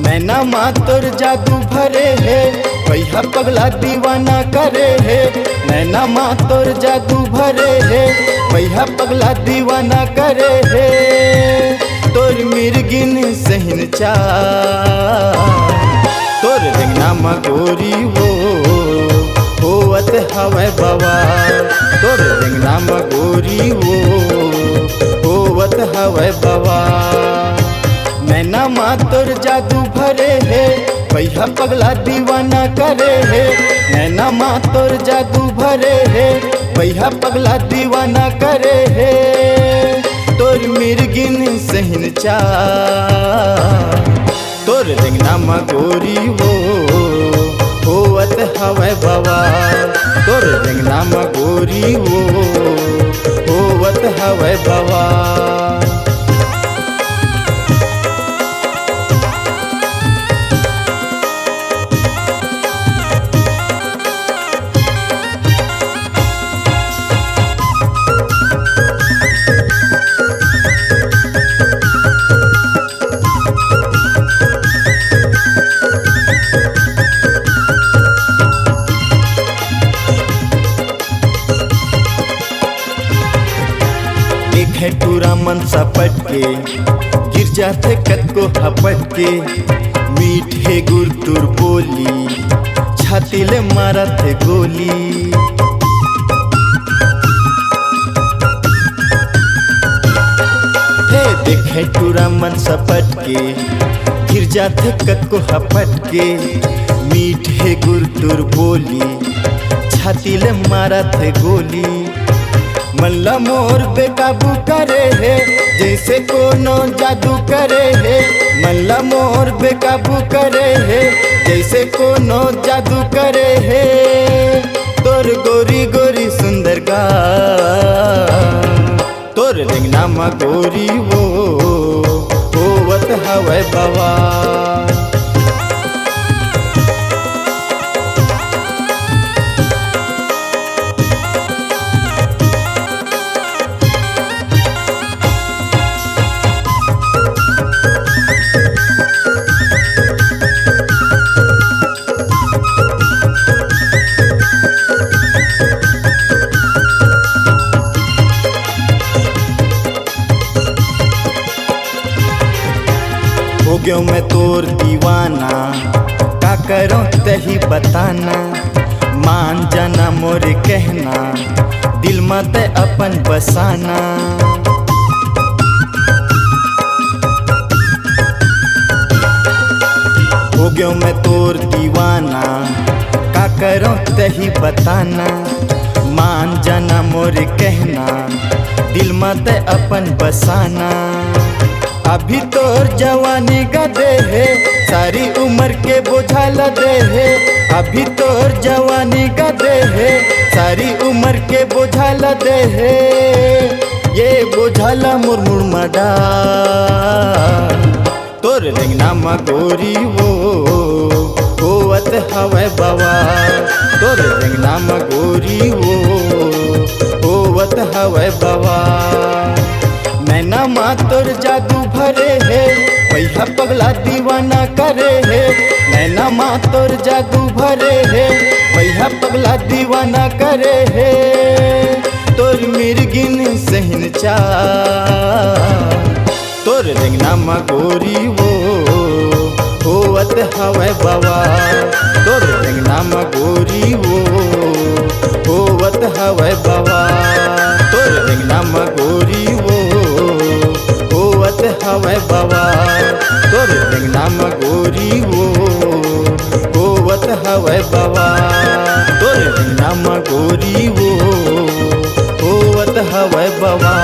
नैना माँ तोर जादू भरे है, भैया पगला दीवाना करे है। नैना माँ तोर जादू भरे है, भैया पगला दीवाना करे है। तोर मिर्गिन सहिन चा तोर रिंगना मगोरी वो होवत हवे बवा। तोर रिंगना मगोरी वो होवत हवे बवा। नैना माँ तोर जादू भरे है, भैया पगला दीवाना करे है। नैना माँ तोर जादू भरे है, भैया पगला दीवाना करे है। तोर मिर्गिन सहिन चा तोर रिंगना मगोरी वो होवत हवे बवा। तोर रिंगना मगोरी वो होवत हवे बवा। देखे टूरा मन सपट के गिर जाते कत को हपट के। मीठे गुर तुर बोली छाती ले मारा थे गोली। हे देखे टूरा मन सपट के गिर जाते कत को हपट के। मीठे गुर तुर बोली छाती ले मारा थे गोली। मल्ला मोर बेकाबू करे है, जैसे कोनो जादू करे है। मल्ला मोर बेकाबू करे है, जैसे कोनो जादू करे है। तोर गोरी गोरी सुंदर गा तोर रिंगना मगोरी वो होवत हवे बवा। हो गयो मैं तोर दीवाना, का करो तही बताना। मान जाना मोर कहना, दिल मत अपन बसाना। हो गयो मैं तोर दीवाना, का करो तही बताना। मान जाना मोर कहना, दिल मत अपन बसाना। अभी तोर जवानी गदे है, सारी उम्र के बोझा लदे है। अभी तोर जवानी गदे है, सारी उम्र के बोझा लदे है। ये बोझा ला मुरमुर मडा तोर रिंगना मगोरी वो होवत हवे बवा। तोर रिंगना मगोरी वो होवत हवे बवा। नैना माँ तोर जादू भरे है, भैया पगला दीवाना करे है। नैना माँ तोर जादू भरे है, भैया पगला दीवाना करे है। तोर मिर्गिन सहिन चा तोर रिंगना मगोरी वो होवत हवे बवा। तोर रिंगना मगोरी वो होवत हवे बवा। तोर रिंगना मगोरी वो होवत हवे बवा। तोर रिंगना मगोरी वो होवत हवे बवा। तोर रिंगना मगोरी वो होवत हवे बवा।